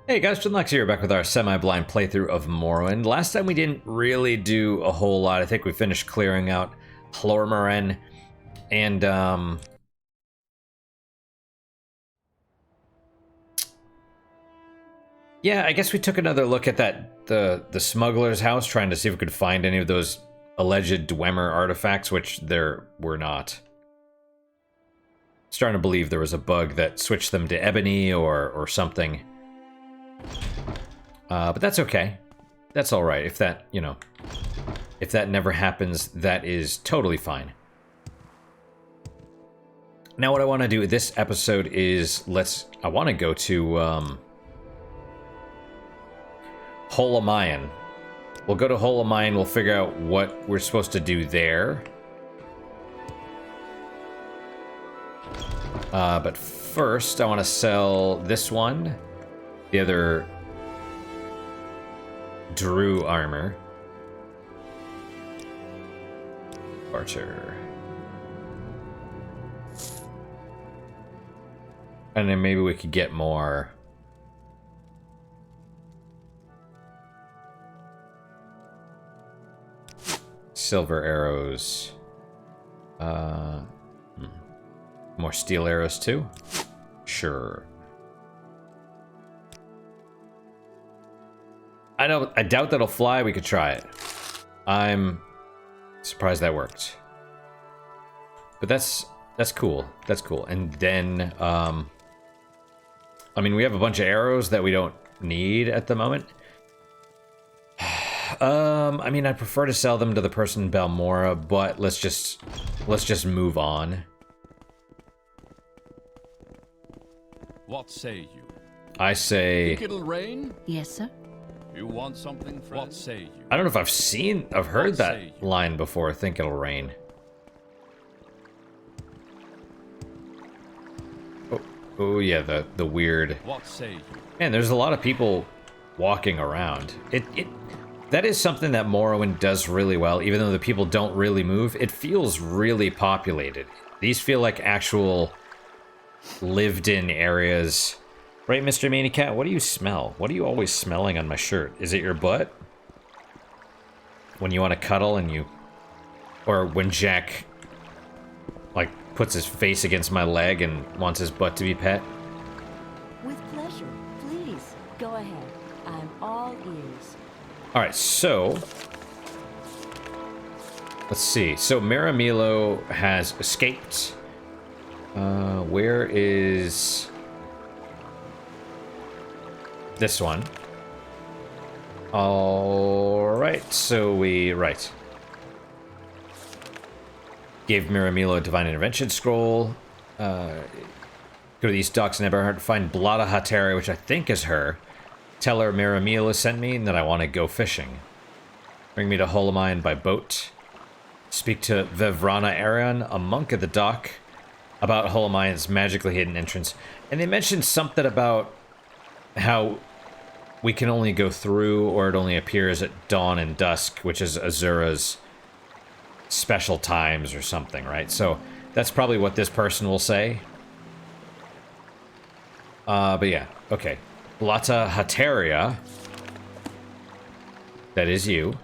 Hey guys, Lex here, back with our semi-blind playthrough of Morrowind. Last time we didn't really do a whole lot. I think we finished clearing out Hlormaren, and yeah, I guess we took another look at the smuggler's house, trying to see if we could find any of those alleged Dwemer artifacts, which there were not. Starting to believe there was a bug that switched them to ebony or something. But that's okay. That's all right. If that, if that never happens, that is totally fine. Now what I want to do this episode is, I want to go to, Holamayan. We'll go to Holamayan, we'll figure out what we're supposed to do there. But first, I want to sell this one. The other Drew armor. Barter. And then maybe we could get more. Silver arrows. More steel arrows too? Sure. I doubt that'll fly. We could try it. I'm surprised that worked. But that's cool. That's cool. And then, I mean, we have a bunch of arrows that we don't need at the moment. I mean, I'd prefer to sell them to the person in Balmora, but let's just move on. What say you? I say... Think it'll rain? Yes, sir. You want something, friend? What say you? I don't know if I've heard that line before. Think it'll rain. Oh yeah, the weird... What say you? Man, there's a lot of people walking around. That is something that Morrowind does really well, even though the people don't really move. It feels really populated. These feel like actual lived-in areas. Right, Mr. Manicat? What do you smell? What are you always smelling on my shirt? Is it your butt? When you want to cuddle and you... Or when Jack, like, puts his face against my leg and wants his butt to be pet? With pleasure. Please, go ahead. I'm all ears. Alright, so... Let's see. So, Maramilo has escaped. Where is... this one? Alright, so right. Gave Maramilo a Divine Intervention Scroll. Go to these docks in Eberhard to find Blada Hateri, which I think is her. Tell her Maramilo sent me and that I want to go fishing. Bring me to Holamayan by boat. Speak to Vevrana Arion, a monk at the dock, about Holamayan's magically hidden entrance. And they mentioned something about how we can only go through, or it only appears at dawn and dusk, which is Azura's special times or something, right? So that's probably what this person will say. But yeah, okay. Blata Hateria. That is you.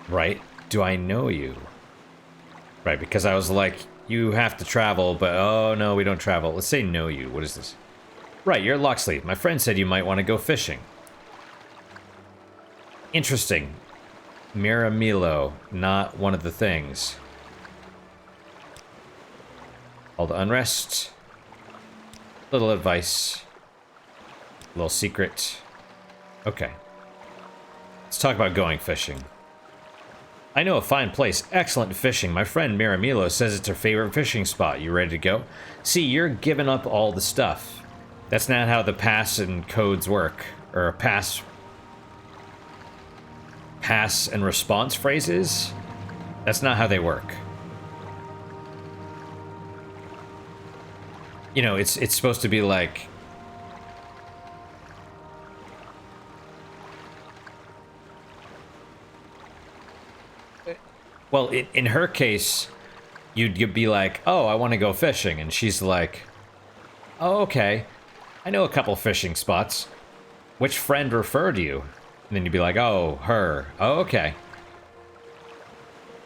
Right? Do I know you? Right, because I was like, you have to travel, but oh no, we don't travel. Let's say know you. What is this? Right, you're Locksley. My friend said you might want to go fishing. Interesting. Maramilo, not one of the things. All the unrest. Little advice. Little secret. Okay. Let's talk about going fishing. I know a fine place, excellent fishing. My friend Maramilo says it's her favorite fishing spot. You ready to go? See, you're giving up all the stuff. That's not how the pass and codes work. Or pass and response phrases. That's not how they work. You know, it's supposed to be like... Well, in her case, you'd be like, oh, I want to go fishing. And she's like, oh, okay. I know a couple fishing spots. Which friend referred you? And then you'd be like, oh, her. Oh, okay.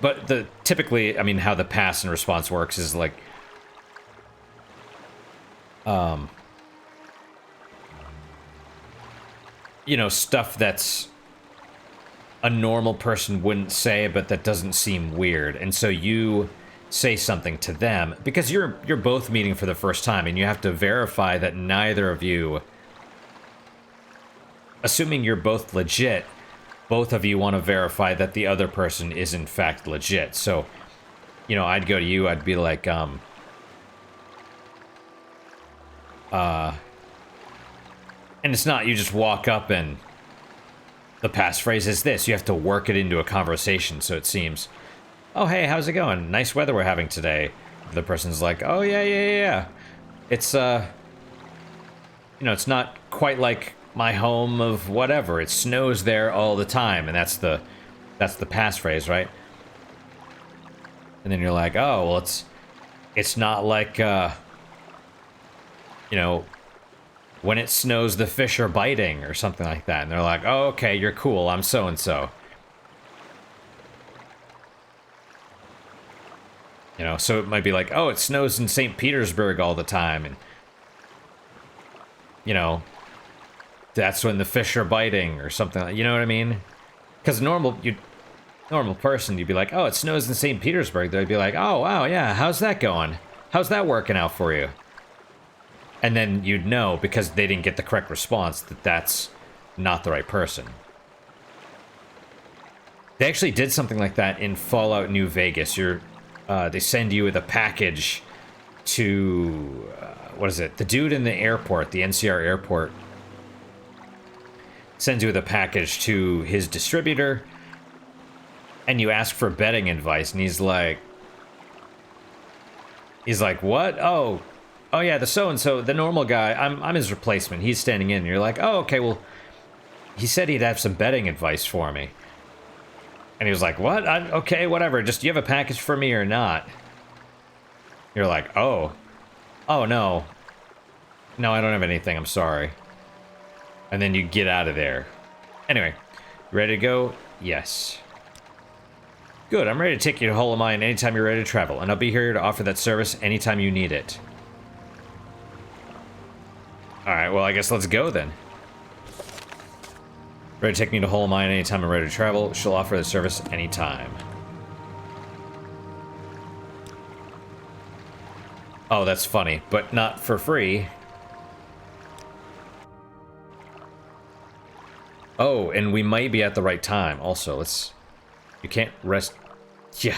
But typically, I mean, how the pass and response works is like, you know, stuff that's a normal person wouldn't say, but that doesn't seem weird. And so you say something to them because you're both meeting for the first time, and you have to verify that neither of you, assuming you're both legit, both of you want to verify that the other person is in fact legit. So, you know, I'd go to you, I'd be like, and it's not you just walk up and the passphrase is this. You have to work it into a conversation, so it seems, oh, hey, how's it going? Nice weather we're having today. The person's like, oh, yeah. It's, you know, it's not quite like my home of whatever. It snows there all the time, and that's the passphrase, right? And then you're like, oh, well, it's not like, you know, when it snows, the fish are biting or something like that. And they're like, oh, okay, you're cool. I'm so-and-so. You know, so it might be like, oh, it snows in St. Petersburg all the time. And, you know, that's when the fish are biting or something like, you know what I mean? Because normal person, you'd be like, oh, it snows in St. Petersburg. They'd be like, oh, wow, yeah, how's that going? How's that working out for you? And then you'd know, because they didn't get the correct response, that that's not the right person. They actually did something like that in Fallout New Vegas. They send you with a package to, what is it? The dude in the airport, the NCR airport, sends you with a package to his distributor, and you ask for betting advice, and he's like, what? Oh yeah, the so-and-so, the normal guy, I'm his replacement. He's standing in. And you're like, oh, okay, well, he said he'd have some betting advice for me. And he was like, what? Okay, whatever. Just, do you have a package for me or not? You're like, oh, no. No, I don't have anything. I'm sorry. And then you get out of there. Anyway, ready to go? Yes. Good, I'm ready to take you to Hull of Mine anytime you're ready to travel, and I'll be here to offer that service anytime you need it. Alright, well, I guess let's go then. Ready to take me to Hull of Mine anytime I'm ready to travel. She'll offer the service anytime. Oh, that's funny, but not for free. Oh, and we might be at the right time. Also, you can't rest... Yeah.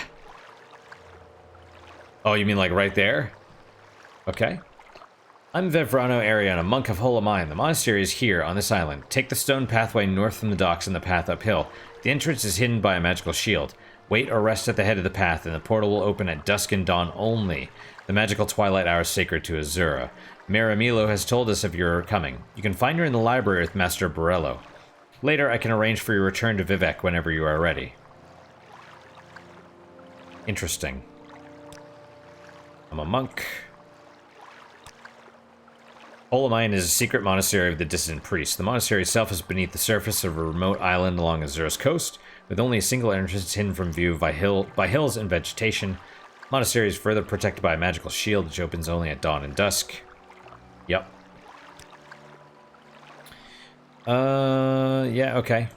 Oh, you mean like right there? Okay. I'm Vevrano Ariana, monk of Hull of Mine. The monastery is here, on this island. Take the stone pathway north from the docks and the path uphill. The entrance is hidden by a magical shield. Wait or rest at the head of the path, and the portal will open at dusk and dawn only. The magical twilight hour is sacred to Azura. Maramilo has told us of your coming. You can find her in the library with Master Borello. Later, I can arrange for your return to Vivec whenever you are ready. Interesting. I'm a monk. Hull of Mine is a secret monastery of the Dissident priests. The monastery itself is beneath the surface of a remote island along Azura's coast, with only a single entrance hidden from view by hills and vegetation. The monastery is further protected by a magical shield, which opens only at dawn and dusk. Yep. Yeah, okay.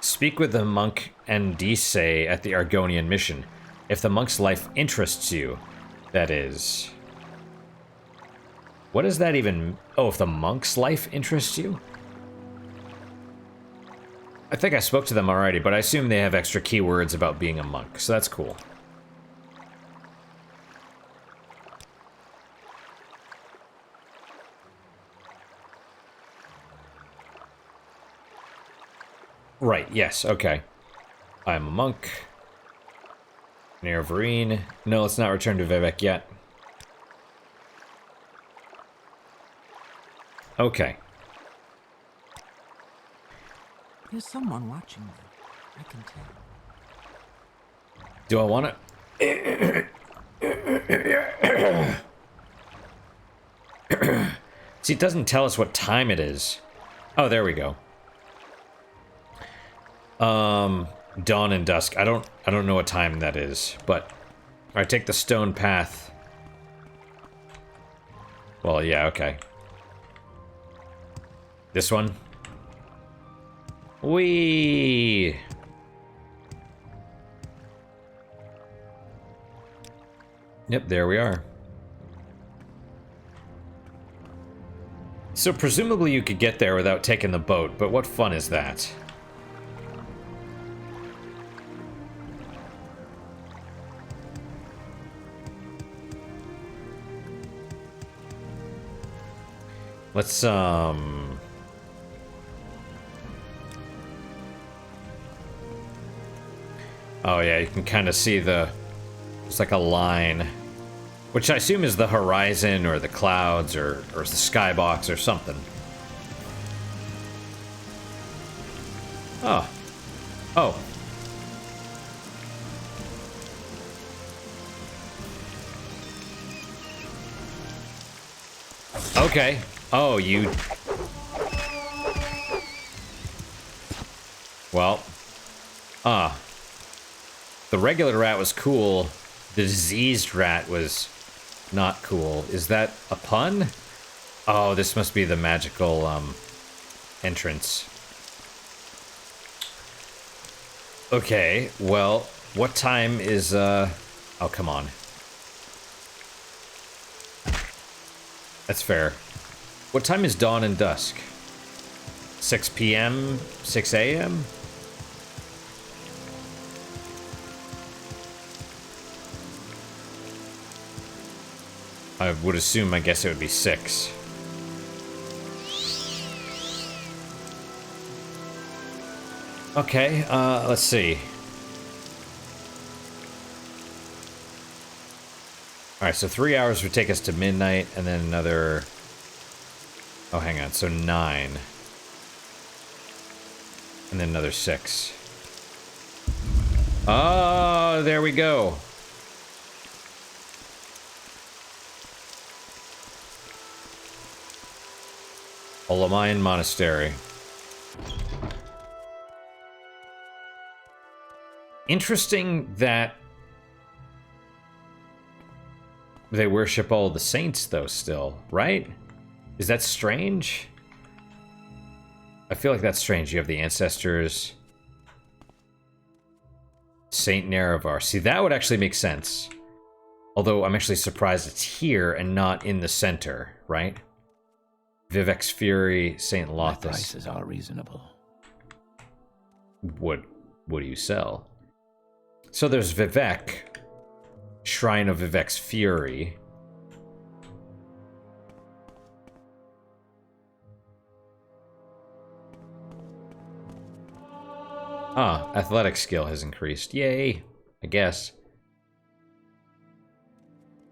Speak with the monk Andice at the Argonian mission. If the monk's life interests you, that is. What does that even... Oh, if the monk's life interests you? I think I spoke to them already, but I assume they have extra keywords about being a monk, so that's cool. Right, yes, okay. I'm a monk. Near Vereen. No, let's not return to Vivec yet. Okay. There's someone watching me. I can tell. Do I want to... See, it doesn't tell us what time it is. Oh, there we go. Dawn and dusk. I don't know what time that is, but I take the stone path. Well, yeah, okay. This one. Whee! Yep, there we are. So presumably you could get there without taking the boat, but what fun is that? Let's, Oh yeah, you can kind of see it's like a line. Which I assume is the horizon, or the clouds, or the skybox, or something. Oh. Oh. Okay. Oh, you... Well. The regular rat was cool. The diseased rat was not cool. Is that a pun? Oh, this must be the magical, entrance. Okay, well, what time is, Oh, come on. That's fair. What time is dawn and dusk? 6 p.m.? 6 a.m.? I would assume, I guess it would be 6. Okay, let's see. Alright, so 3 hours would take us to midnight, and then another... Oh, hang on, so 9. And then another 6. Oh, there we go. Olamayan Monastery. Interesting that they worship all the saints, though, still, right? Is that strange? I feel like that's strange. You have the ancestors. Saint Nerevar. See, that would actually make sense. Although I'm actually surprised it's here and not in the center, right? Vivek's Fury, Saint Lothus. Prices are reasonable. What do you sell? So there's Vivek, Shrine of Vivek's Fury. Ah, athletic skill has increased. Yay, I guess.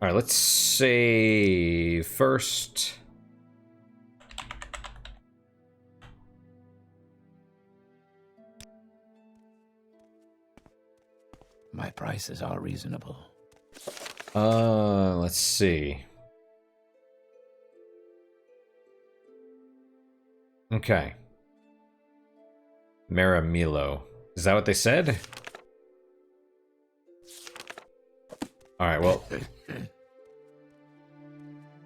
Alright, let's say first... My prices are reasonable. Let's see. Okay. Maramilo. Is that what they said? Alright, well.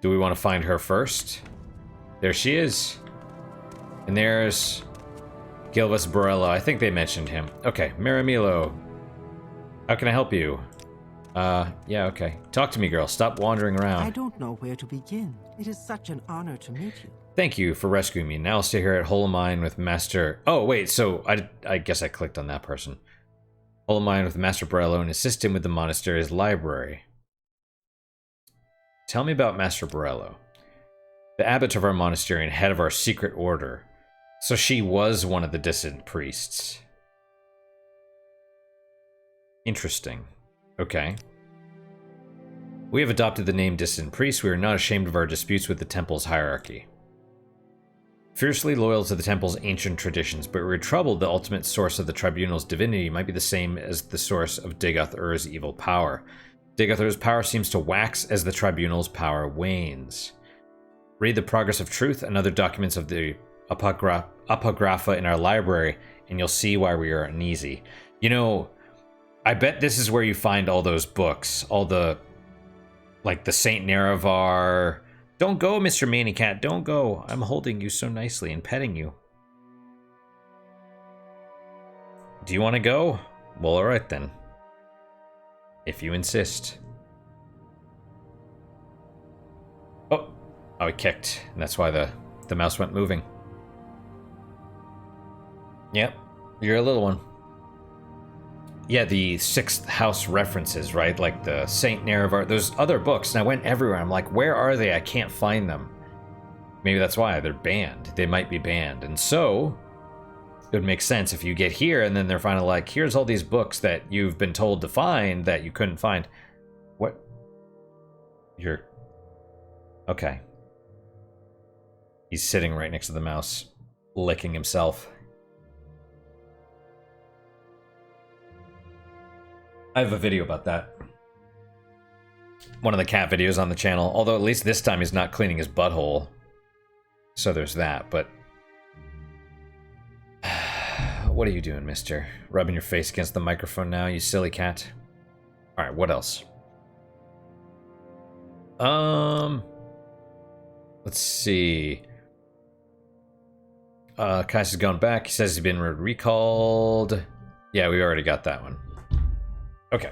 Do we want to find her first? There she is. And there's Gilvis Borello. I think they mentioned him. Okay, Maramilo. How can I help you? Yeah, okay. Talk to me, girl. Stop wandering around. I don't know where to begin. It is such an honor to meet you. Thank you for rescuing me. Now I'll stay here at Holomine with Master... Oh, wait, so I guess I clicked on that person. Holomine with Master Borello and assist him with the monastery's library. Tell me about Master Borello. The abbot of our monastery and head of our secret order. So she was one of the dissident priests. Interesting. Okay. We have adopted the name Dissident Priest. We are not ashamed of our disputes with the temple's hierarchy. Fiercely loyal to the temple's ancient traditions, but we're troubled the ultimate source of the tribunal's divinity might be the same as the source of Digoth-Ur's evil power. Digoth-Ur's power seems to wax as the tribunal's power wanes. Read the Progress of Truth and other documents of the Apocrypha in our library, and you'll see why we are uneasy. You know, I bet this is where you find all those books. All the... like the Saint Nerevar... Don't go, Mr. Manicat, don't go. I'm holding you so nicely and petting you. Do you want to go? Well, alright then. If you insist. Oh, he kicked. And that's why the mouse went moving. Yep, you're a little one. Yeah, the 6th house references, right? Like the Saint Nerevar, those other books. And I went everywhere. I'm like, where are they? I can't find them. Maybe that's why they're banned. They might be banned. And so, it would make sense if you get here and then they're finally like, here's all these books that you've been told to find that you couldn't find. What? You're... Okay. He's sitting right next to the mouse, licking himself. I have a video about that. One of the cat videos on the channel, although at least this time he's not cleaning his butthole. So there's that, but... What are you doing, mister? Rubbing your face against the microphone now, you silly cat? Alright, what else? Let's see. Kais has gone back. He says he's been recalled. Yeah, we already got that one. Okay.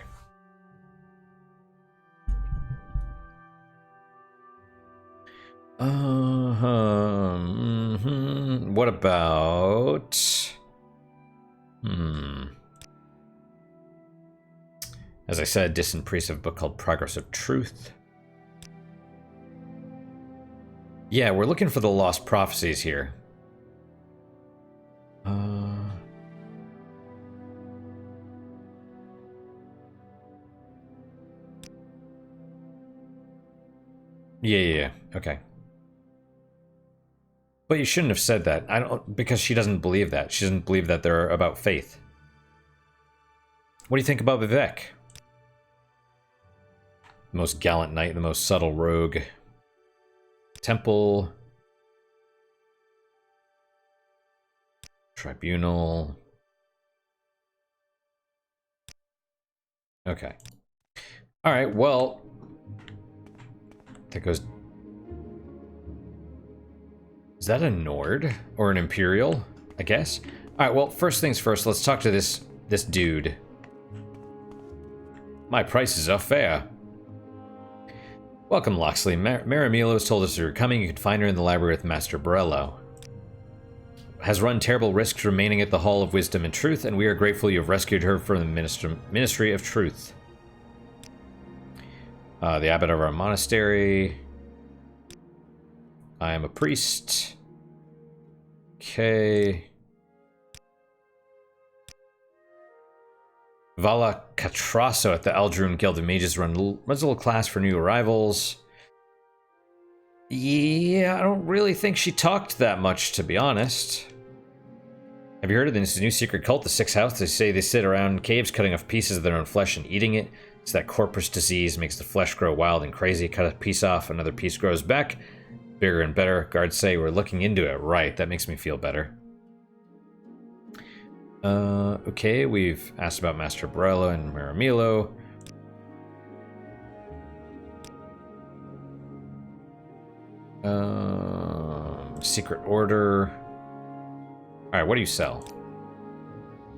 What about... As I said, Dissident Priest have a book called Progress of Truth. Yeah, we're looking for the Lost Prophecies here. Yeah, okay. But you shouldn't have said that. I don't, because she doesn't believe that. She doesn't believe that they're about faith. What do you think about Vivek? The most gallant knight, the most subtle rogue. Temple. Tribunal. Okay. Alright, well... That goes... Is that a Nord? Or an Imperial? I guess? Alright, well, first things first, let's talk to this dude. My prices are fair. Welcome, Loxley. Maramilo has told us you were coming. You can find her in the library with Master Borello. Has run terrible risks remaining at the Hall of Wisdom and Truth, and we are grateful you have rescued her from the Ministry of Truth. The abbot of our monastery. I am a priest. Okay. Vala Catrasso at the Aldrun Guild of Mages runs a little class for new arrivals. Yeah, I don't really think she talked that much, to be honest. Have you heard of this new secret cult, the 6th House? They say they sit around caves cutting off pieces of their own flesh and eating it. It's that corpus disease makes the flesh grow wild and crazy. Cut a piece off, another piece grows back. Bigger and better. Guards say we're looking into it. Right, that makes me feel better. Okay, we've asked about Master Borello and Maramilo. Secret Order. Alright, what do you sell?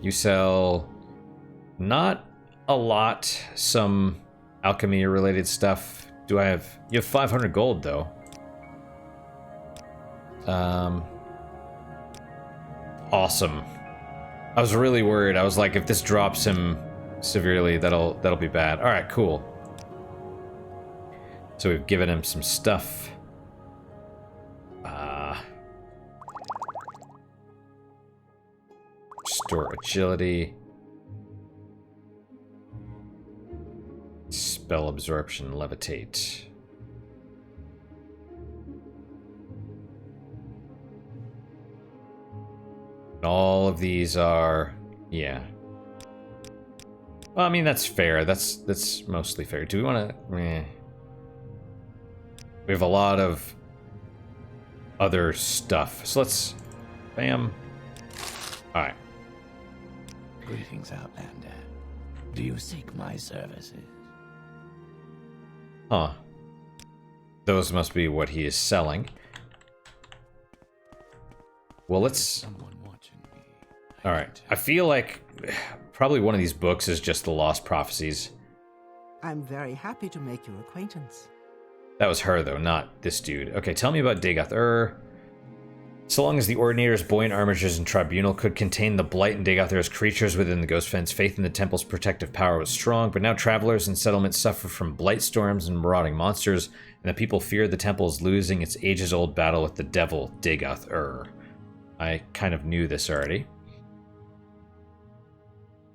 You sell not a lot, some alchemy related stuff. You have 500 gold though. Awesome. I was really worried. I was like, if this drops him severely, that'll be bad. All right, cool. So we've given him some stuff. Restore agility. Spell absorption, levitate. All of these are, yeah. Well, I mean, that's fair. That's mostly fair. Do we want to? We have a lot of other stuff. So let's... Bam. Alright. Greetings, Outlander. Do you seek my services? Huh. Those must be what he is selling. Well, let's... Someone watching me. Alright. I feel like probably one of these books is just the Lost Prophecies. I'm very happy to make your acquaintance. That was her, though, not this dude. Okay, tell me about Dagoth-Ur. So long as the Ordinator's buoyant armatures and tribunal could contain the Blight and Dagoth-Ur's creatures within the Ghost Fence, faith in the temple's protective power was strong, but now travelers and settlements suffer from blight storms and marauding monsters, and the people fear the temple is losing its ages-old battle with the devil, Dagoth-Ur. I kind of knew this already.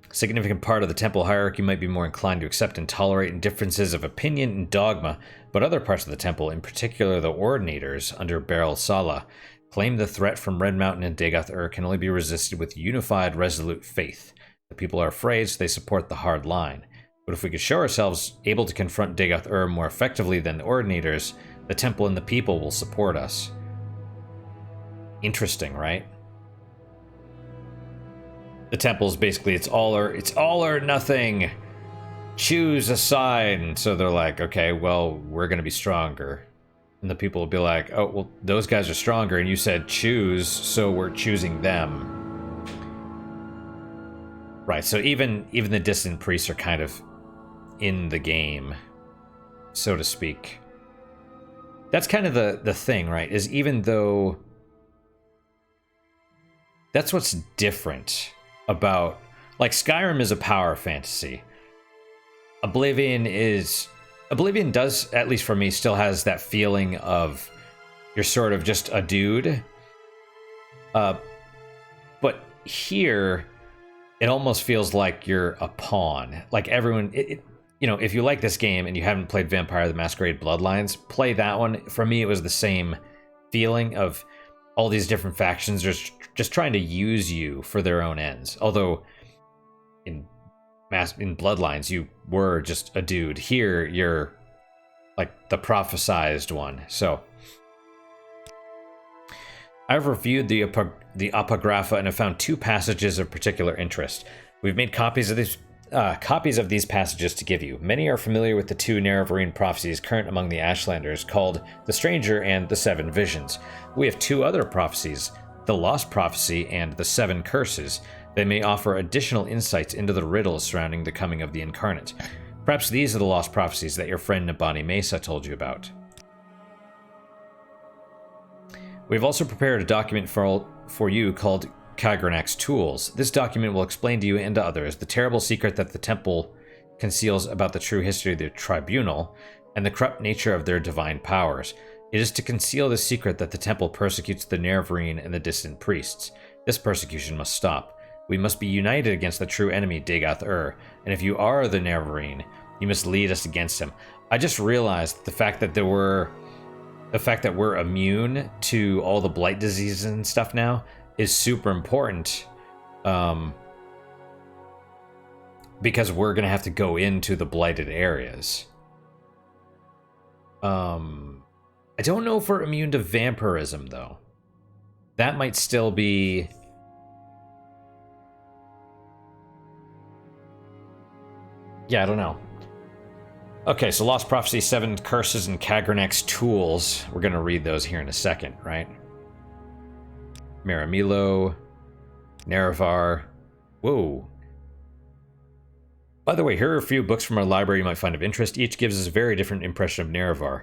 A significant part of the temple hierarchy might be more inclined to accept and tolerate differences of opinion and dogma, but other parts of the temple, in particular the Ordinators under Beryl Sala, claim the threat from Red Mountain and Dagoth-Ur can only be resisted with unified, resolute faith. The people are afraid, so they support the hard line. But if we could show ourselves able to confront Dagoth-Ur more effectively than the Ordinators, the temple and the people will support us. Interesting, right? The temple's basically, it's all or nothing. Choose a side. And so they're like, okay, well, we're going to be stronger. And the people will be like, oh, well, those guys are stronger, and you said choose, so we're choosing them. Right, so even the dissident priests are kind of in the game, so to speak. That's kind of the thing, right? Is even though... That's what's different about... Like, Skyrim is a power fantasy. Oblivion does, at least for me, still has that feeling of you're sort of just a dude. But here, it almost feels like you're a pawn. Like everyone, you know, if you like this game and you haven't played Vampire the Masquerade Bloodlines, play that one. For me, it was the same feeling of all these different factions just trying to use you for their own ends. Although, in Bloodlines, you were just a dude. Here, you're like the prophesized one. So, I've reviewed the Apocrypha and have found two passages of particular interest. We've made copies of these passages to give you. Many are familiar with the two Nerevarine prophecies current among the Ashlanders, called The Stranger and The Seven Visions. We have two other prophecies, the Lost Prophecy and The Seven Curses. They may offer additional insights into the riddles surrounding the coming of the Incarnate. Perhaps these are the lost prophecies that your friend Nabani Mesa told you about. We've also prepared a document for you called Kagranak's Tools. This document will explain to you and to others the terrible secret that the temple conceals about the true history of the tribunal and the corrupt nature of their divine powers. It is to conceal this secret that the temple persecutes the Nerevarine and the distant priests. This persecution must stop. We must be united against the true enemy, Dagoth-Ur, and if you are the Nerevarine, you must lead us against him. I just realized the fact that we're immune to all the blight diseases and stuff now is super important, because we're gonna have to go into the blighted areas. I don't know if we're immune to vampirism though. That might still be... Yeah, I don't know. Okay, so Lost Prophecy, Seven Curses, and Kagranak's Tools. We're going to read those here in a second, right? Maramilo, Nerevar. Whoa. By the way, here are a few books from our library you might find of interest. Each gives us a very different impression of Nerevar.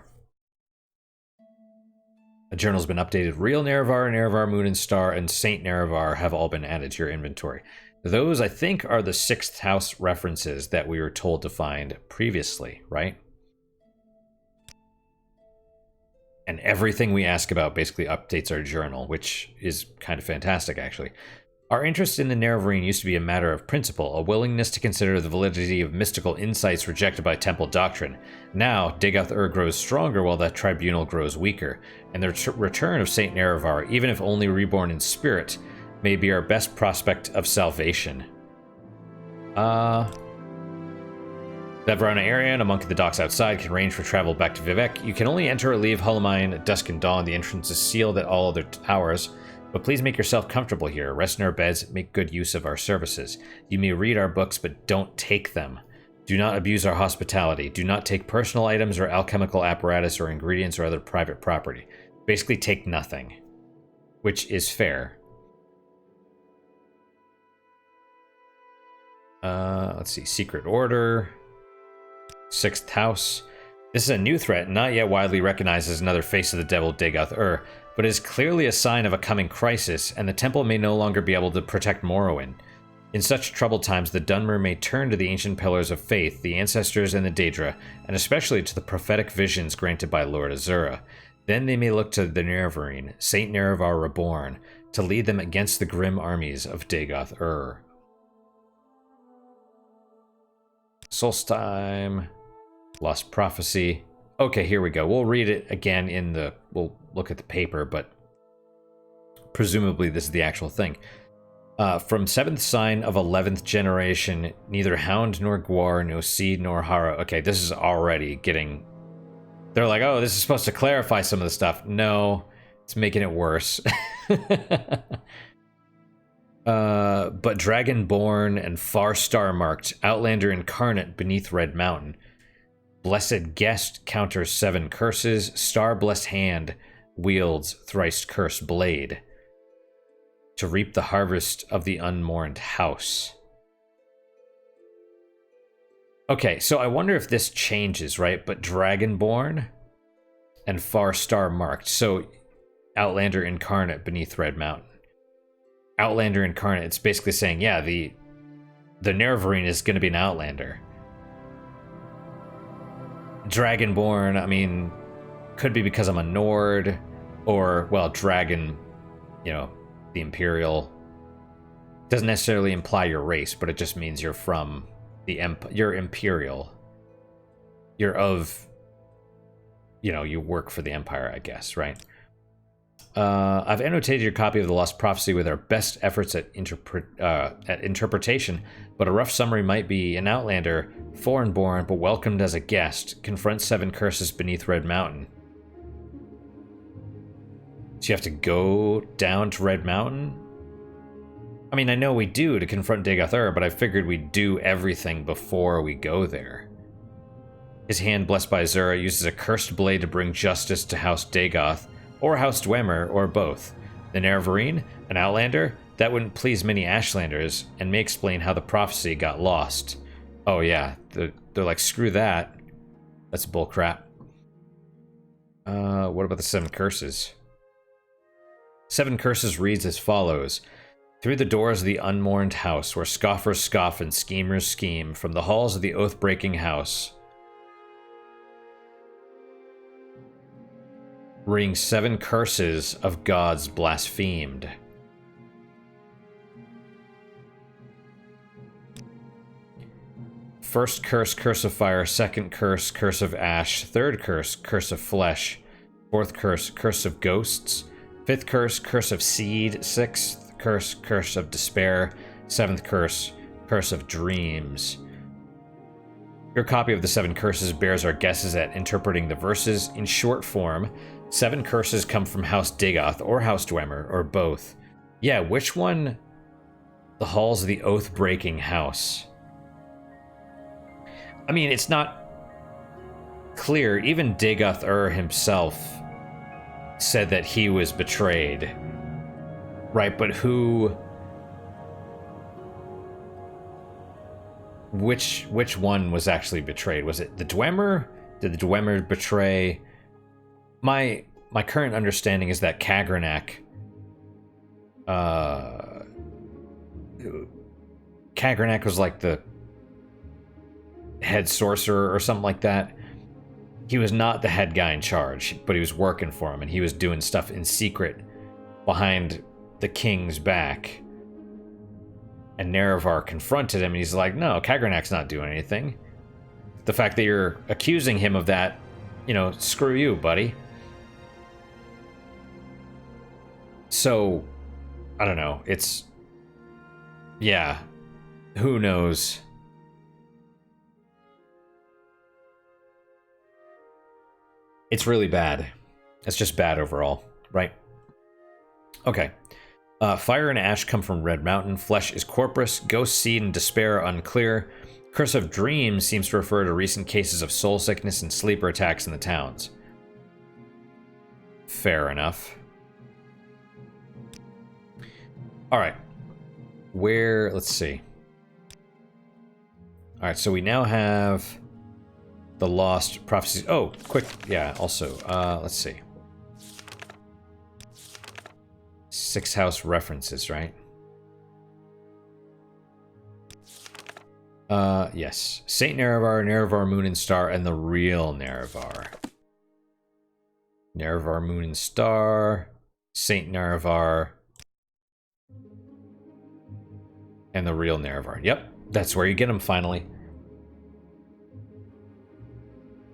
The journal's been updated. Real Nerevar, Nerevar Moon and Star, and Saint Nerevar have all been added to your inventory. Those, I think, are the 6th house references that we were told to find previously, right? And everything we ask about basically updates our journal, which is kind of fantastic, actually. Our interest in the Nerevarine used to be a matter of principle, a willingness to consider the validity of mystical insights rejected by temple doctrine. Now, Dagoth-Ur grows stronger while that tribunal grows weaker, and the return of Saint Nerevar, even if only reborn in spirit, may be our best prospect of salvation. The The Verona area and a monk at the docks outside can arrange for travel back to Vivek. You can only enter or leave Hullmine at dusk and dawn. The entrance is sealed at all other hours, but please make yourself comfortable here. Rest in our beds, make good use of our services. You may read our books, but don't take them. Do not abuse our hospitality. Do not take personal items or alchemical apparatus or ingredients or other private property. Basically, take nothing, which is fair. Let's see. Secret Order. Sixth House. This is a new threat, not yet widely recognized as another face of the devil Dagoth-Ur, but is clearly a sign of a coming crisis, and the temple may no longer be able to protect Morrowind. In such troubled times, the Dunmer may turn to the ancient pillars of faith, the ancestors and the Daedra, and especially to the prophetic visions granted by Lord Azura. Then they may look to the Nerevarine, Saint Nerevar Reborn, to lead them against the grim armies of Dagoth-Ur. Solstheim. Lost Prophecy. Okay, here we go. We'll read it again in the... We'll look at the paper, but presumably this is the actual thing. From 7th sign of 11th generation, neither Hound nor Gwar, no Seed nor Hara. Okay, this is already getting... They're like, oh, this is supposed to clarify some of the stuff. No, it's making it worse. But Dragonborn and Far Star marked, Outlander incarnate beneath Red Mountain. Blessed Guest counters 7 curses. Star Blessed Hand wields thrice cursed blade to reap the harvest of the unmourned house. Okay, so I wonder if this changes, right? But Dragonborn and Far Star marked. So Outlander incarnate beneath Red Mountain. Outlander incarnate, it's basically saying, yeah, the Nerevarine is going to be an Outlander. Dragonborn, I mean, could be because I'm a Nord, or, well, Dragon, you know, the Imperial. Doesn't necessarily imply your race, but it just means you're from the you're Imperial. You're of, you know, you work for the Empire, I guess, right? I've annotated your copy of the Lost Prophecy with our best efforts at interpretation, but a rough summary might be: an Outlander, foreign-born, but welcomed as a guest, confronts 7 curses beneath Red Mountain. So you have to go down to Red Mountain? I mean, I know we do to confront Dagoth-Ur, but I figured we'd do everything before we go there. His hand, blessed by Azura, uses a cursed blade to bring justice to House Dagoth, or House Dwemer, or both. The Nerevarine, an Outlander, that wouldn't please many Ashlanders, and may explain how the prophecy got lost. Oh yeah, they're like, screw that. That's bullcrap. What about the 7 curses? 7 curses reads as follows. Through the doors of the unmourned house, where scoffers scoff and schemers scheme, from the halls of the oath-breaking house, ring 7 curses of gods blasphemed. First curse, curse of fire. Second curse, curse of ash. Third curse, curse of flesh. Fourth curse, curse of ghosts. Fifth curse, curse of seed. Sixth curse, curse of despair. Seventh curse, curse of dreams. Your copy of the 7 curses bears our guesses at interpreting the verses. In short form, 7 curses come from House Dagoth or House Dwemer, or both. Yeah, which one? The halls of the oath-breaking house. I mean, it's not clear. Even Dagoth-Ur himself said that he was betrayed. Right, but who... Which one was actually betrayed? Was it the Dwemer? Did the Dwemer betray... My current understanding is that Kagranak... Kagranak was like the head sorcerer or something like that. He was not the head guy in charge, but he was working for him, and he was doing stuff in secret behind the king's back. And Nerevar confronted him, and he's like, no, Kagranak's not doing anything. The fact that you're accusing him of that, you know, screw you, buddy. So, I don't know, it's... Yeah, who knows? It's really bad. It's just bad overall, right? Okay. Fire and ash come from Red Mountain. Flesh is corpus. Ghost seed and despair are unclear. Curse of Dreams seems to refer to recent cases of soul sickness and sleeper attacks in the towns. Fair enough. Alright. Let's see. Alright, so we now have the Lost Prophecies. Oh, quick. Yeah, also, let's see. 6 house references, right? Yes. Saint Nerevar, Nerevar Moon and Star, and the real Nerevar. Nerevar Moon and Star, Saint Nerevar, and the real Nerevar. Yep, that's where you get them finally.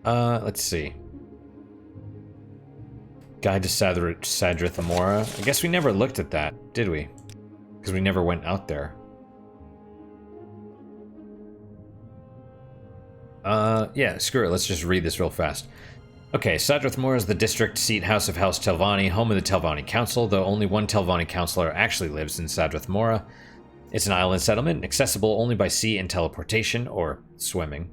Let's see. Guide to Sadrith Amora. I guess we never looked at that, did we? Because we never went out there. Yeah, screw it. Let's just read this real fast. Okay, Sadrith Amora is the district seat house of House Telvanni, home of the Telvanni Council, though only one Telvanni councilor actually lives in Sadrith Amora. It's an island settlement, accessible only by sea and teleportation, or swimming.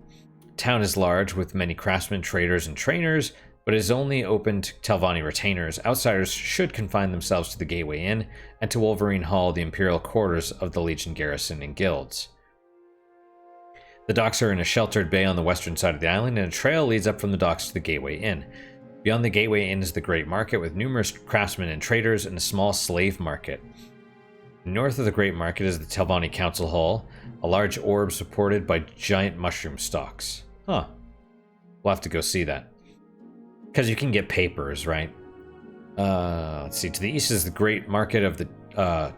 Town is large, with many craftsmen, traders, and trainers, but is only open to Telvanni retainers. Outsiders should confine themselves to the Gateway Inn and to Wolverine Hall, the imperial quarters of the Legion garrison and guilds. The docks are in a sheltered bay on the western side of the island, and a trail leads up from the docks to the Gateway Inn. Beyond the Gateway Inn is the Great Market, with numerous craftsmen and traders, and a small slave market. North of the Great Market is the Telvanni Council Hall, a large orb supported by giant mushroom stalks. Huh. We'll have to go see that. Because you can get papers, right? Let's see. To the east is the Great Market of the...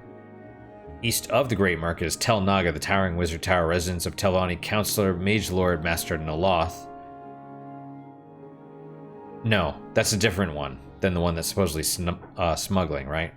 East of the Great Market is Tel Naga, the towering wizard tower residence of Telvanni Counselor, Mage Lord, Master Naloth. No, that's a different one than the one that's supposedly smuggling, right?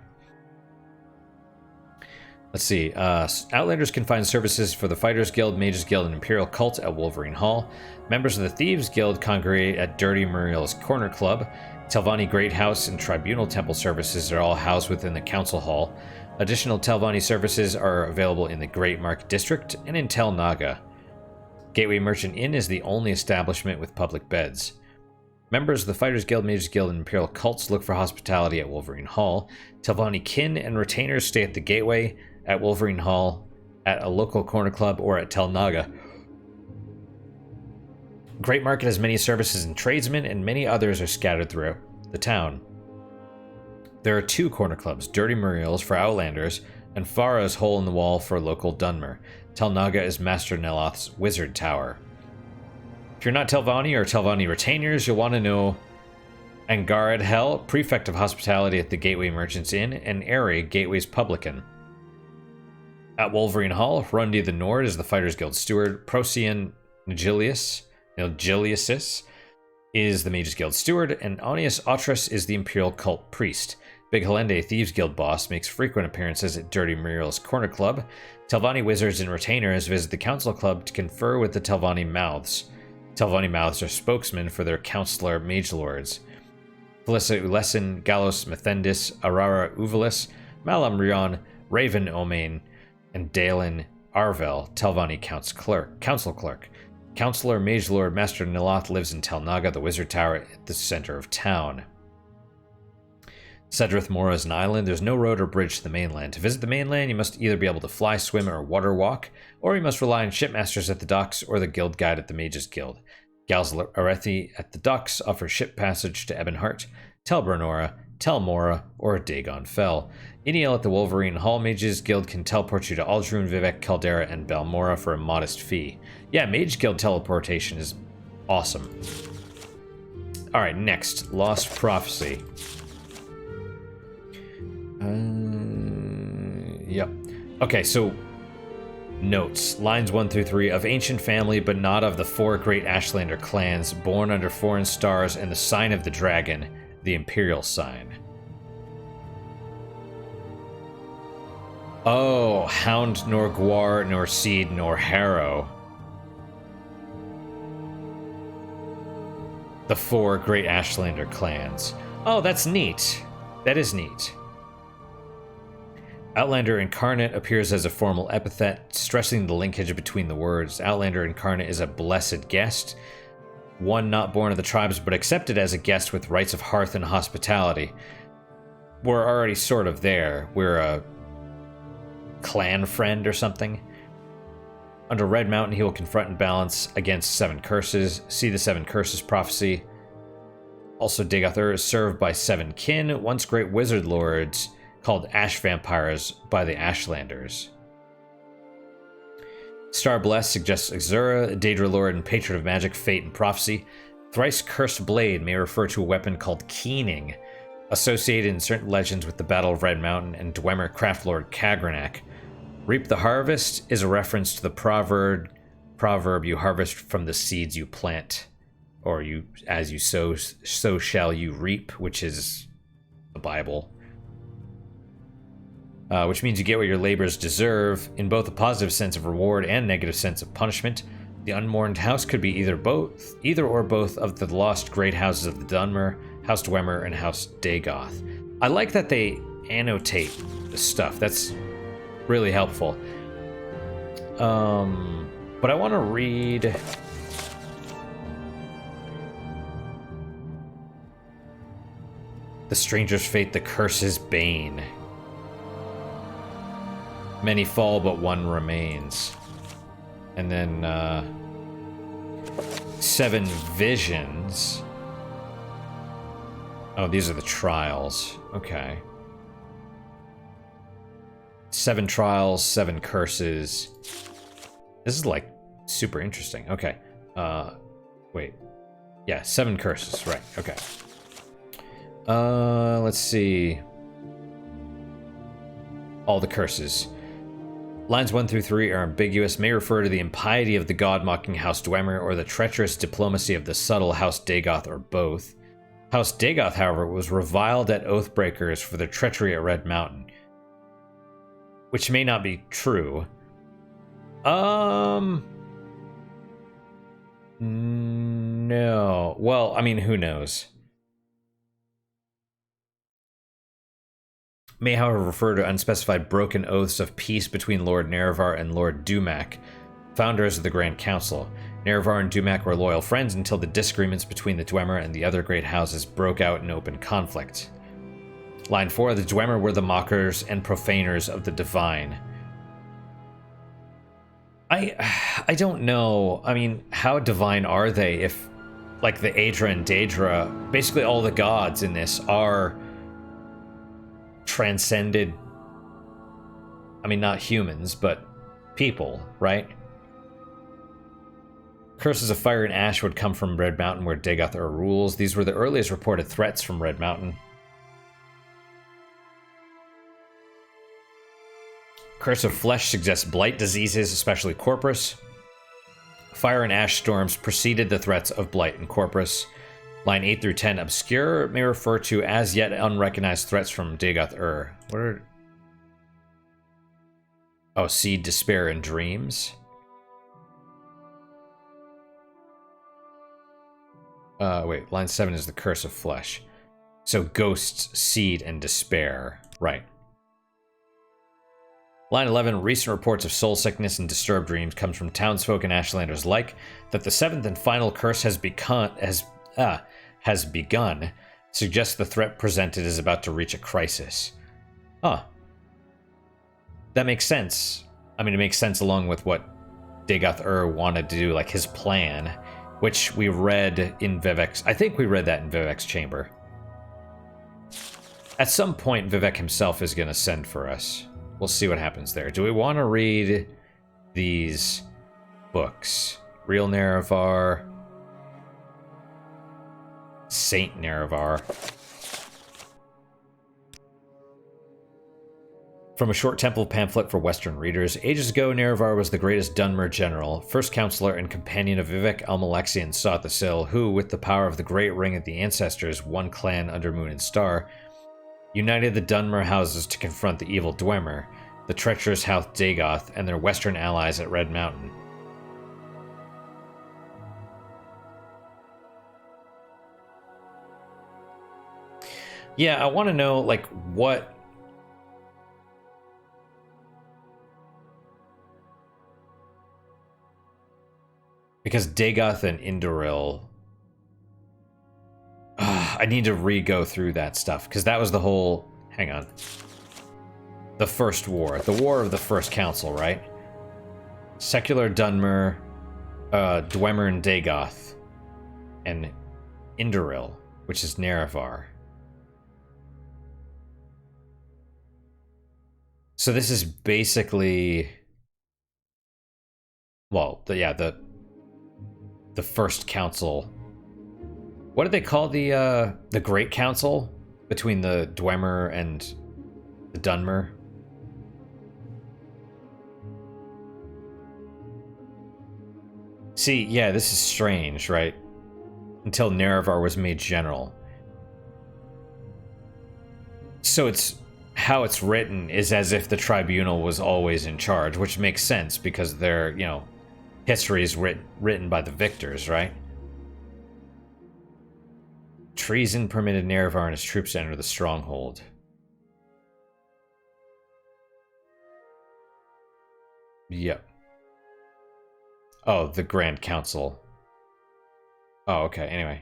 Let's see. Outlanders can find services for the Fighters Guild, Mages Guild, and Imperial Cult at Wolverine Hall. Members of the Thieves Guild congregate at Dirty Muriel's Corner Club. Telvanni Great House and Tribunal Temple services are all housed within the Council Hall. Additional Telvanni services are available in the Great Market District and in Tel Naga. Gateway Merchant Inn is the only establishment with public beds. Members of the Fighters Guild, Mages Guild, and Imperial Cults look for hospitality at Wolverine Hall. Telvanni kin and retainers stay at the Gateway, at Wolverine Hall, at a local corner club, or at Tel Naga. Great Market has many services and tradesmen, and many others are scattered throughout the town. There are 2 corner clubs, Dirty Muriel's for Outlanders, and Farah's Hole in the Wall for local Dunmer. Tel Naga is Master Neloth's Wizard Tower. If you're not Telvanni or Telvanni retainers, you'll want to know Angarad Hell, Prefect of Hospitality at the Gateway Merchants Inn, and Airy, Gateway's Publican. At Wolverine Hall, Rundi the Nord is the Fighters Guild Steward, Procyon Nigilius is the Mages Guild Steward, and Onius Otris is the Imperial Cult Priest. Big Helende, Thieves Guild boss, makes frequent appearances at Dirty Muriel's Corner Club. Telvanni wizards and retainers visit the Council Club to confer with the Telvanni Mouths. Telvanni Mouths are spokesmen for their Counselor Mage Lords. Felissa Ulesin, Galos Methendis, Arara Uvalis, Malam Rion, Raven Omain, and Dalen Arvel, Telvanni Council Clerk. Counselor Mage Lord Master Niloth lives in Tel Naga, the Wizard Tower at the center of town. Sadrith Amora is an island. There's no road or bridge to the mainland. To visit the mainland, you must either be able to fly, swim, or water walk, or you must rely on shipmasters at the docks or the guild guide at the Mages Guild. Gals Arethi at the docks offers ship passage to Ebonheart, Tel Bernora, Tel Mora, or Dagon Fell. Iniel at the Wolverine Hall Mages Guild can teleport you to Aldrun, Vivek, Caldera, and Balmora for a modest fee. Yeah, Mage Guild teleportation is awesome. Alright, next. Lost Prophecy. Yep. Okay, so notes. Lines 1 through 3. Of ancient family, but not of the 4 great Ashlander clans, born under foreign stars and the sign of the dragon, the Imperial sign. Oh, Hound nor Gwar nor Seed nor Harrow. the 4 Great Ashlander clans. Oh, that's neat. That is neat. Outlander Incarnate appears as a formal epithet, stressing the linkage between the words. Outlander Incarnate is a blessed guest, one not born of the tribes but accepted as a guest with rights of hearth and hospitality. We're already sort of there. We're a clan friend or something. Under Red Mountain, he will confront and balance against 7 curses. See the 7 curses prophecy. Also, Dagoth is served by 7 kin, once great wizard lords, called Ash Vampires by the Ashlanders. Star Blessed suggests Azura, Daedra Lord and patron of magic, fate, and prophecy. Thrice Cursed Blade may refer to a weapon called Keening, associated in certain legends with the Battle of Red Mountain and Dwemer Craftlord Kagranak. Reap the Harvest is a reference to the proverb you harvest from the seeds you plant, or you as you sow, so shall you reap, which is the Bible. Which means you get what your labors deserve, in both a positive sense of reward and negative sense of punishment. The Unmourned House could be either or both of the lost great houses of the Dunmer, House Dwemer, and House Dagoth. I like that they annotate the stuff. That's really helpful. But I want to read The Stranger's Fate, the Curse's Bane. Many fall, but one remains. And then, 7 visions. Oh, these are the trials. Okay. 7 trials, 7 curses. This is, like, super interesting. Okay. Wait. Yeah, 7 curses. Right, okay. Let's see. All the curses. Lines 1 through 3 are ambiguous, may refer to the impiety of the god-mocking House Dwemer or the treacherous diplomacy of the subtle House Dagoth, or both. House Dagoth, however, was reviled at Oathbreakers for their treachery at Red Mountain. Which may not be true. No. Well, I mean, who knows? May, however, refer to unspecified broken oaths of peace between Lord Nerevar and Lord Dumac, founders of the Grand Council. Nerevar and Dumac were loyal friends until the disagreements between the Dwemer and the other great houses broke out in open conflict. Line 4, the Dwemer were the mockers and profaners of the divine. I don't know. I mean, how divine are they if, like, the Aedra and Daedra, basically all the gods in this are transcended, I mean, not humans, but people, right? Curses of fire and ash would come from Red Mountain, where Dagoth rules. These were the earliest reported threats from Red Mountain. Curse of flesh suggests blight diseases, especially Corpus. Fire and ash storms preceded the threats of blight and Corpus. Line 8 through 10, obscure, may refer to as yet unrecognized threats from Dagoth What are... Oh, seed, despair, and dreams. Wait, line 7 is the curse of flesh. So ghosts, seed, and despair. Right. Line 11, recent reports of soul sickness and disturbed dreams comes from townsfolk and Ashlanders alike that the 7th and final curse has begun, suggests the threat presented is about to reach a crisis. Huh. That makes sense. I mean, it makes sense along with what Dagoth wanted to do, like his plan, which we read in Vivek's... I think we read that in Vivek's chamber. At some point, Vivek himself is going to send for us. We'll see what happens there. Do we want to read these books? Real Nerevar... Saint Nerevar. From a short temple pamphlet for Western readers, ages ago Nerevar was the greatest Dunmer general, first counselor and companion of Vivek Almalexian Sothasil, who, with the power of the Great Ring of the Ancestors, one clan under Moon and Star, united the Dunmer houses to confront the evil Dwemer, the treacherous House Dagoth, and their western allies at Red Mountain. Yeah, I want to know, like, what... Because Dagoth and Indoril... I need to re-go through that stuff, because that was the whole... Hang on. The First War. The War of the First Council, right? Secular Dunmer, Dwemer and Dagoth, and Indoril, which is Nerevar. So this is basically... Well, the First Council. What do they call the Great Council between the Dwemer and the Dunmer? See, yeah, this is strange, right? Until Nerevar was made general. So it's how it's written is as if the tribunal was always in charge, which makes sense because their, you know, history is written by the victors, right? Treason permitted Nerevar and his troops to enter the stronghold. Yep. Oh, the Grand Council. Oh, okay, anyway.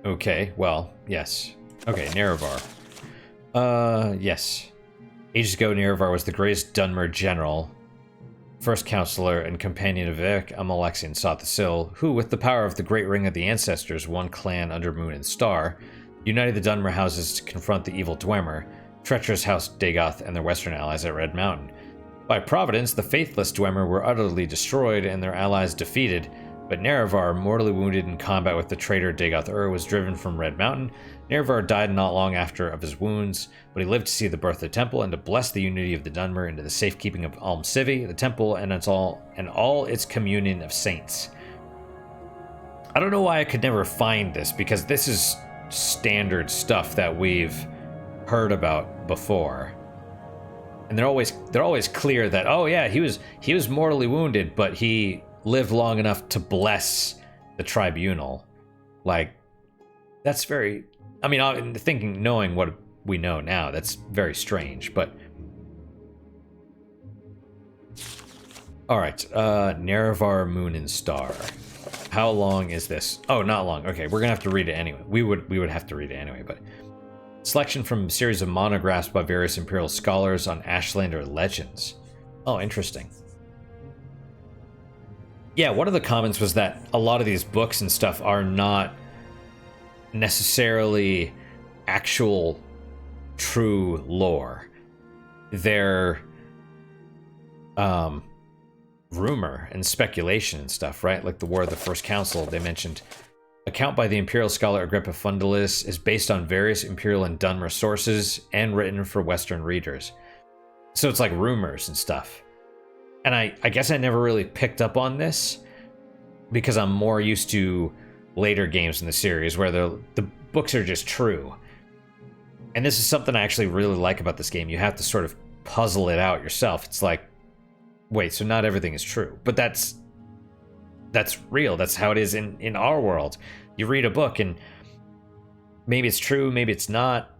Okay, well, yes. Okay, Nerevar. Yes. Ages ago, Nerevar was the greatest Dunmer general, first counselor and companion of Eric Amalexian sought the Sill, who, with the power of the Great Ring of the Ancestors, one clan under Moon and Star, united the Dunmer houses to confront the evil Dwemer, treacherous House Dagoth, and their western allies at Red Mountain. By providence, the faithless Dwemer were utterly destroyed and their allies defeated, but Nerevar, mortally wounded in combat with the traitor Dagoth was driven from Red Mountain. Nerevar died not long after of his wounds, but he lived to see the birth of the temple and to bless the unity of the Dunmer into the safekeeping of Alm Civi, the temple, and all its communion of saints. I don't know why I could never find this, because this is standard stuff that we've heard about before. And they're always clear that, oh yeah, he was mortally wounded, but he lived long enough to bless the tribunal. Like, that's very... I mean, I'm thinking, knowing what we know now, that's very strange, but... Alright, Nerevar, Moon, and Star. How long is this? Oh, not long. Okay, we're gonna have to read it anyway. We would have to read it anyway, but... Selection from a series of monographs by various Imperial scholars on Ashlander legends. Oh, interesting. Yeah, one of the comments was that a lot of these books and stuff are not necessarily actual true lore. They're rumor and speculation and stuff, right? Like the War of the First Council, they mentioned. Account by the Imperial scholar Agrippa Fundalis is based on various Imperial and Dunmer sources and written for Western readers. So it's like rumors and stuff. And I guess I never really picked up on this because I'm more used to later games in the series where the books are just true. And this is something I actually really like about this game. You have to sort of puzzle it out yourself. It's like, wait, so not everything is true. But that's real. That's how it is in our world. You read a book and maybe it's true, maybe it's not.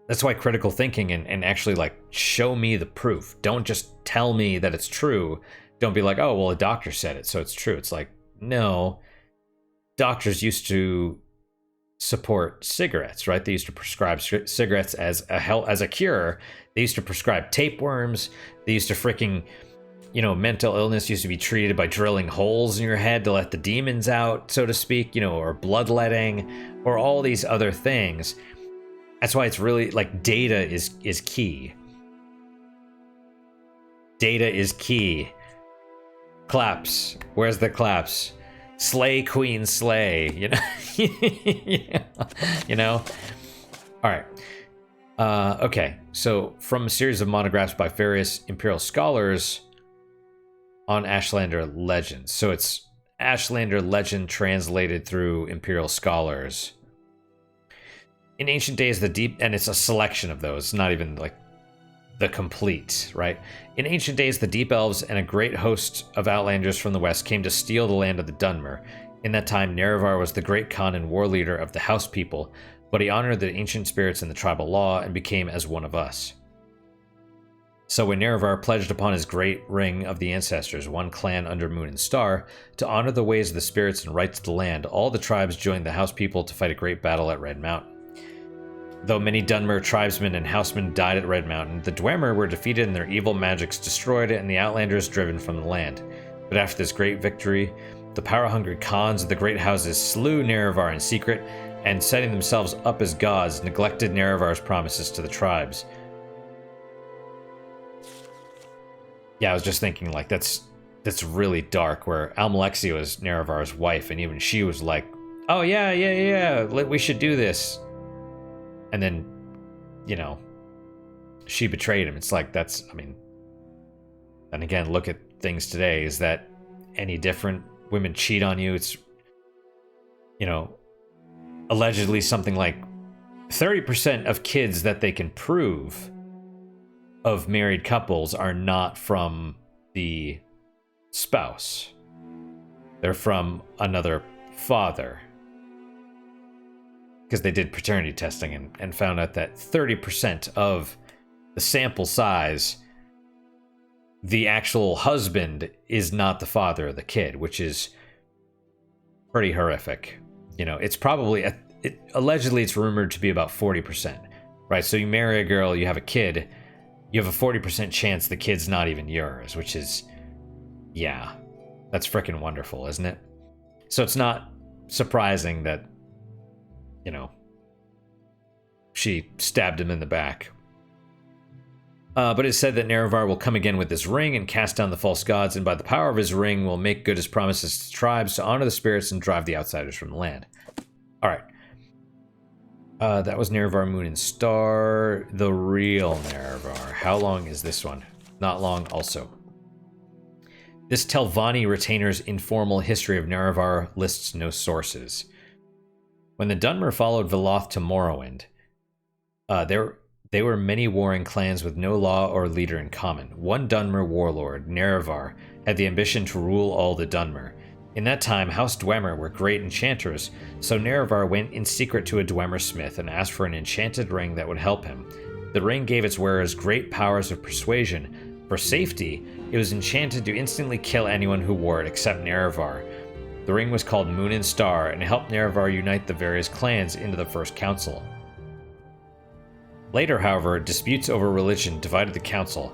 That's why critical thinking and actually, like, show me the proof. Don't just tell me that it's true. Don't be like, oh, well, a doctor said it, so it's true. It's like, no. Doctors used to support cigarettes, right? They used to prescribe cigarettes as a cure. They used to prescribe tapeworms. They used to freaking... You know, mental illness used to be treated by drilling holes in your head to let the demons out, so to speak, you know, or bloodletting, or all these other things. That's why it's really, like, data is key. Data is key. Claps. Where's the claps? Slay, queen, slay. You know? You know? All right. Okay. So, from a series of monographs by various Imperial scholars on Ashlander legends. So it's Ashlander legend translated through Imperial scholars. In ancient days, and it's a selection of those, not even like the complete, right? In ancient days, the Deep Elves and a great host of Outlanders from the west came to steal the land of the Dunmer. In that time, Nerevar was the great Khan and war leader of the House people, but he honored the ancient spirits and the tribal law and became as one of us. So when Nerevar pledged upon his great ring of the ancestors, one clan under Moon and Star, to honor the ways of the spirits and rights of the land, all the tribes joined the House people to fight a great battle at Red Mountain. Though many Dunmer tribesmen and housemen died at Red Mountain, the Dwemer were defeated and their evil magics destroyed and the Outlanders driven from the land. But after this great victory, the power-hungry Khans of the great houses slew Nerevar in secret, and setting themselves up as gods, neglected Nerevar's promises to the tribes. Yeah, I was just thinking, like, that's really dark, where Almalexia was Nerevar's wife, and even she was like, oh yeah, we should do this. And then, you know, she betrayed him. It's like, that's, I mean, and again, look at things today. Is that any different? Women cheat on you. It's, you know, allegedly something like 30% of kids that they can prove of married couples are not from the spouse. They're from another father. Because they did paternity testing and found out that 30% of the sample size, the actual husband is not the father of the kid, which is pretty horrific. You know, it's probably, allegedly it's rumored to be about 40%, right? So you marry a girl, you have a kid, you have a 40% chance the kid's not even yours, which is, yeah, that's freaking wonderful, isn't it? So it's not surprising that, you know, she stabbed him in the back. But it's said that Nerevar will come again with his ring and cast down the false gods, and by the power of his ring will make good his promises to tribes to honor the spirits and drive the outsiders from the land. Alright. That was Nerevar, Moon, and Star. The real Nerevar. How long is this one? Not long also. This Telvanni retainer's informal history of Nerevar lists no sources. When the Dunmer followed Veloth to Morrowind, they were many warring clans with no law or leader in common. One Dunmer warlord, Nerevar, had the ambition to rule all the Dunmer. In that time, House Dwemer were great enchanters, so Nerevar went in secret to a Dwemer smith and asked for an enchanted ring that would help him. The ring gave its wearers great powers of persuasion. For safety, it was enchanted to instantly kill anyone who wore it except Nerevar. The ring was called Moon and Star, and helped Nerevar unite the various clans into the First Council. Later, however, disputes over religion divided the council,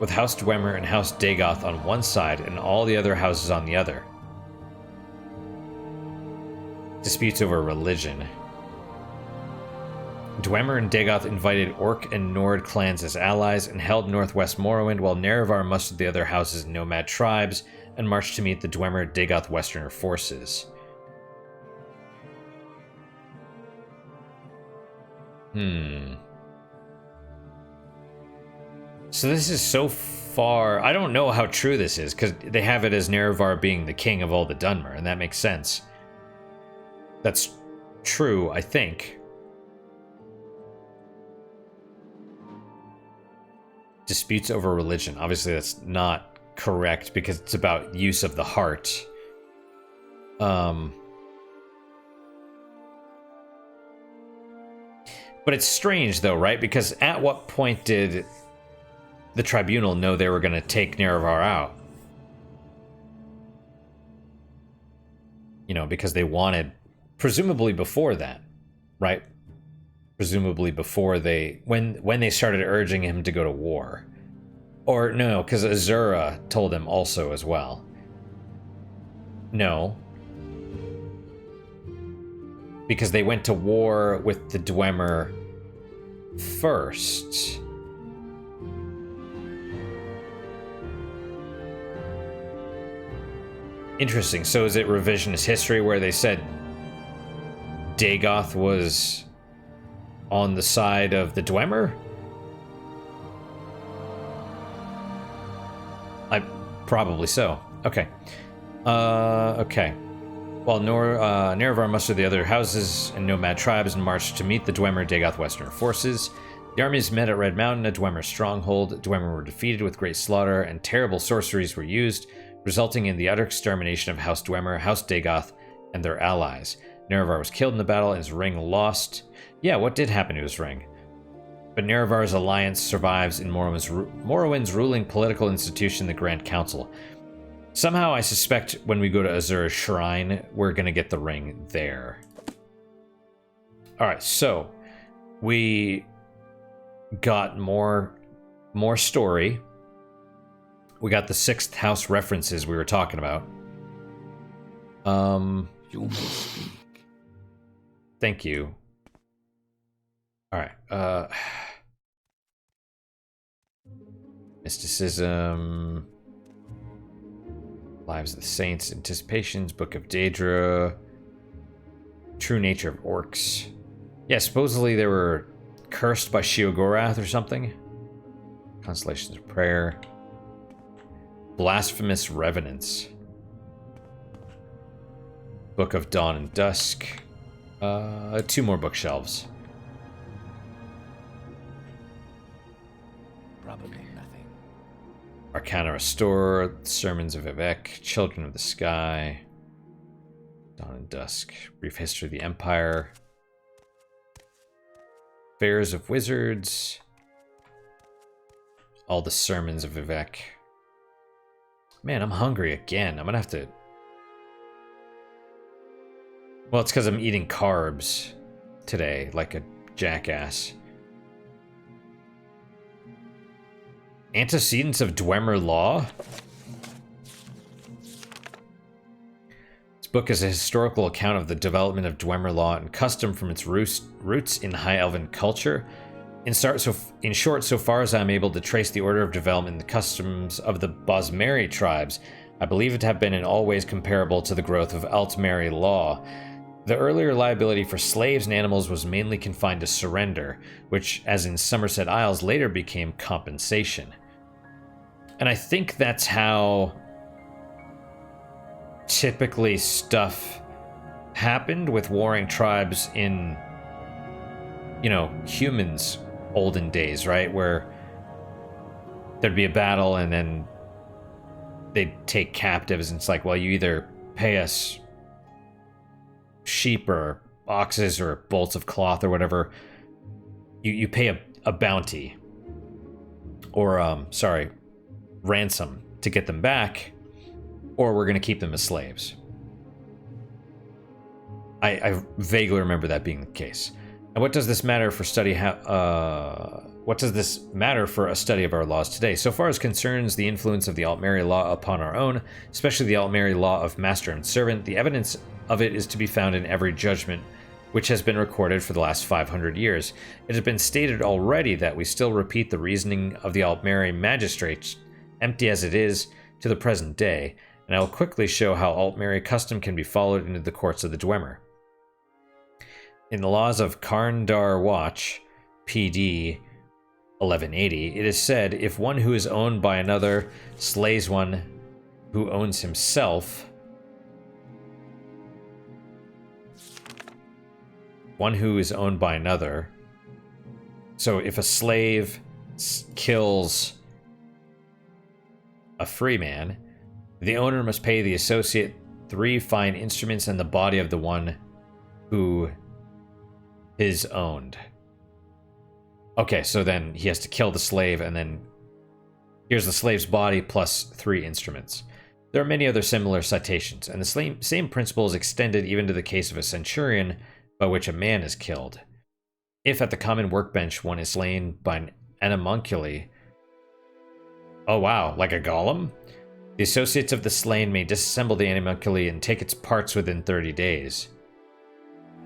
with House Dwemer and House Dagoth on one side and all the other houses on the other. Disputes over religion. Dwemer and Dagoth invited Orc and Nord clans as allies and held northwest Morrowind, while Nerevar mustered the other houses' nomad tribes and marched to meet the Dwemer-Dagoth Westerner forces. So this is so far... I don't know how true this is, because they have it as Nerevar being the king of all the Dunmer, and that makes sense. That's true, I think. Disputes over religion. Obviously, that's not correct, because it's about use of the heart. But it's strange, though, right? Because at what point did the tribunal know they were going to take Nerevar out? You know, because they wanted... Presumably before that, right? Presumably before they... When they started urging him to go to war. Or, no, because Azura told him also as well. No. Because they went to war with the Dwemer first. Interesting. So is it revisionist history where they said Dagoth was on the side of the Dwemer? Probably so. Okay. Okay. While Nerevar mustered the other houses and nomad tribes and marched to meet the Dwemer-Dagoth Westerner forces, the armies met at Red Mountain, a Dwemer stronghold. Dwemer were defeated with great slaughter, and terrible sorceries were used, resulting in the utter extermination of House Dwemer, House Dagoth, and their allies. Nerevar was killed in the battle and his ring lost. Yeah, what did happen to his ring? But Nerevar's alliance survives in Morrowind's ruling political institution, the Grand Council. Somehow I suspect when we go to Azura's Shrine, we're going to get the ring there. Alright, so we got more story. We got the 6th house references we were talking about. You may speak. Thank you. Alright, mysticism, Lives of the Saints, Anticipations, Book of Daedra, True Nature of Orcs. Yeah, supposedly they were cursed by Sheogorath or something. Constellations of Prayer. Blasphemous Revenants. Book of Dawn and Dusk. 2 more bookshelves. Probably nothing. Arcana Restore, Sermons of Vivek, Children of the Sky, Dawn and Dusk, Brief History of the Empire, Fairs of Wizards, all the Sermons of Vivek. Man, I'm hungry again. I'm gonna have to... Well, it's because I'm eating carbs today, like a jackass. Antecedents of Dwemer Law? This book is a historical account of the development of Dwemer Law and custom from its roots in High Elven culture. In short, so far as I am able to trace the order of development and the customs of the Bosmeri tribes, I believe it to have been in all ways comparable to the growth of Altmeri law. The earlier liability for slaves and animals was mainly confined to surrender, which, as in Somerset Isles, later became compensation. And I think that's how typically stuff happened with warring tribes in, you know, humans' olden days, right? Where there'd be a battle and then they'd take captives, and it's like, well, you either pay us sheep or oxes or bolts of cloth or whatever. You pay a bounty or, ransom to get them back, or we're going to keep them as slaves. I vaguely remember that being the case. And what does this matter for what does this matter for a study of our laws today? So far as concerns the influence of the Altmeri law upon our own, especially the Altmeri law of master and servant, the evidence of it is to be found in every judgment which has been recorded for the last 500 years. It has been stated already that we still repeat the reasoning of the Altmeri magistrates, empty as it is, to the present day, and I will quickly show how Altmeri custom can be followed into the courts of the Dwemer. In the laws of Karndar Watch, PD 1180, it is said, if one who is owned by another slays one who owns himself, one who is owned by another. So if a slave kills a free man, the owner must pay the associate 3 fine instruments and the body of the one who is owned. Okay, so then he has to kill the slave, and then here's the slave's body plus 3 instruments. There are many other similar citations, and the same principle is extended even to the case of a centurion by which a man is killed. If at the common workbench one is slain by an animunculi, oh wow, like a golem? The associates of the slain may disassemble the animunculi and take its parts within 30 days.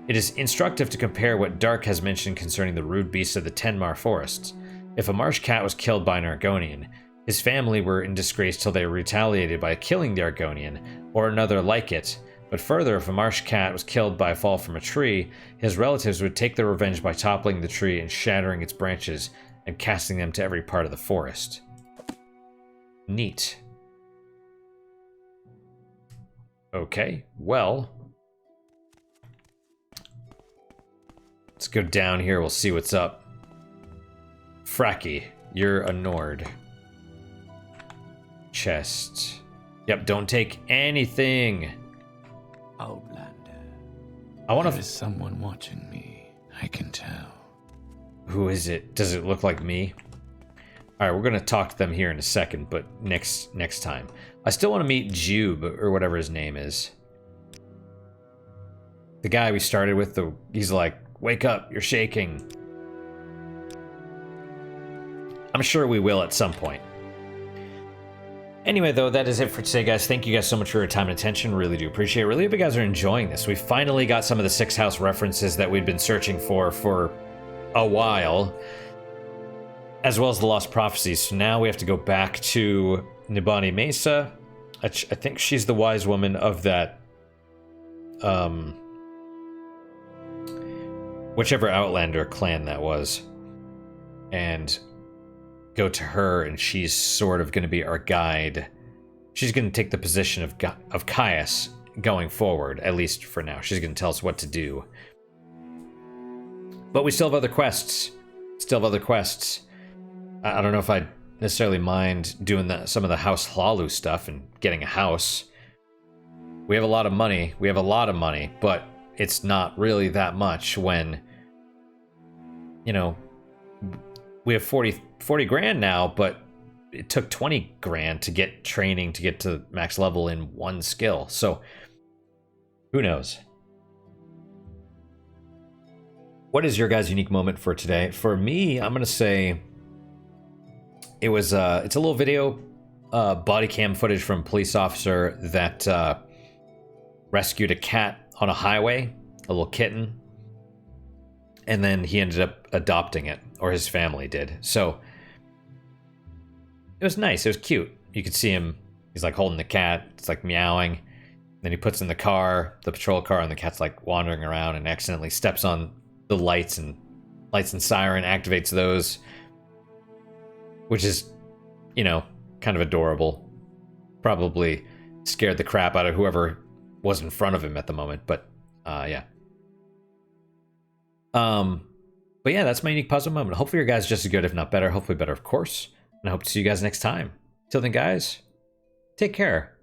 It is instructive to compare what Dark has mentioned concerning the rude beasts of the Tenmar forests. If a marsh cat was killed by an Argonian, his family were in disgrace till they retaliated by killing the Argonian, or another like it. But further, if a marsh cat was killed by a fall from a tree, his relatives would take their revenge by toppling the tree and shattering its branches and casting them to every part of the forest. Neat. Okay, well, let's go down here, we'll see what's up. Fracky, you're a Nord. Chest. Yep, don't take anything. Outlander. I want There to... is someone watching me. I can tell. Who is it? Does it look like me? Alright, we're going to talk to them here in a second, but next time. I still want to meet Jube, or whatever his name is. The guy we started with, he's like, wake up, you're shaking. I'm sure we will at some point. Anyway, though, that is it for today, guys. Thank you guys so much for your time and attention. Really do appreciate it. Really hope you guys are enjoying this. We finally got some of the Six House references that we'd been searching for a while, as well as the Lost Prophecies. So now we have to go back to Nibani Mesa. I think she's the wise woman of that, whichever Outlander clan that was, and go to her, and she's sort of going to be our guide. She's going to take the position of Caius going forward, at least for now. She's going to tell us what to do. But we still have other quests. I don't know if I'd necessarily mind doing some of the House Hlalu stuff and getting a house. We have a lot of money. But it's not really that much when, you know, we have 40 grand now, but it took 20 grand to get training to get to max level in one skill. So who knows? What is your guys' unique moment for today? For me, I'm going to say it was, it's a little video, body cam footage from a police officer that rescued a cat on a highway, a little kitten, and then he ended up adopting it, or his family did. So it was nice. It was cute. You could see him. He's like holding the cat. It's like meowing. Then he puts in the car, the patrol car, and the cat's like wandering around and accidentally steps on the lights and siren, activates those, which is, you know, kind of adorable. Probably scared the crap out of whoever was in front of him at the moment, but yeah. But yeah, that's my unique puzzle moment. Hopefully your guys are just as good, if not better. Hopefully better, of course. And I hope to see you guys next time. Till then, guys, take care.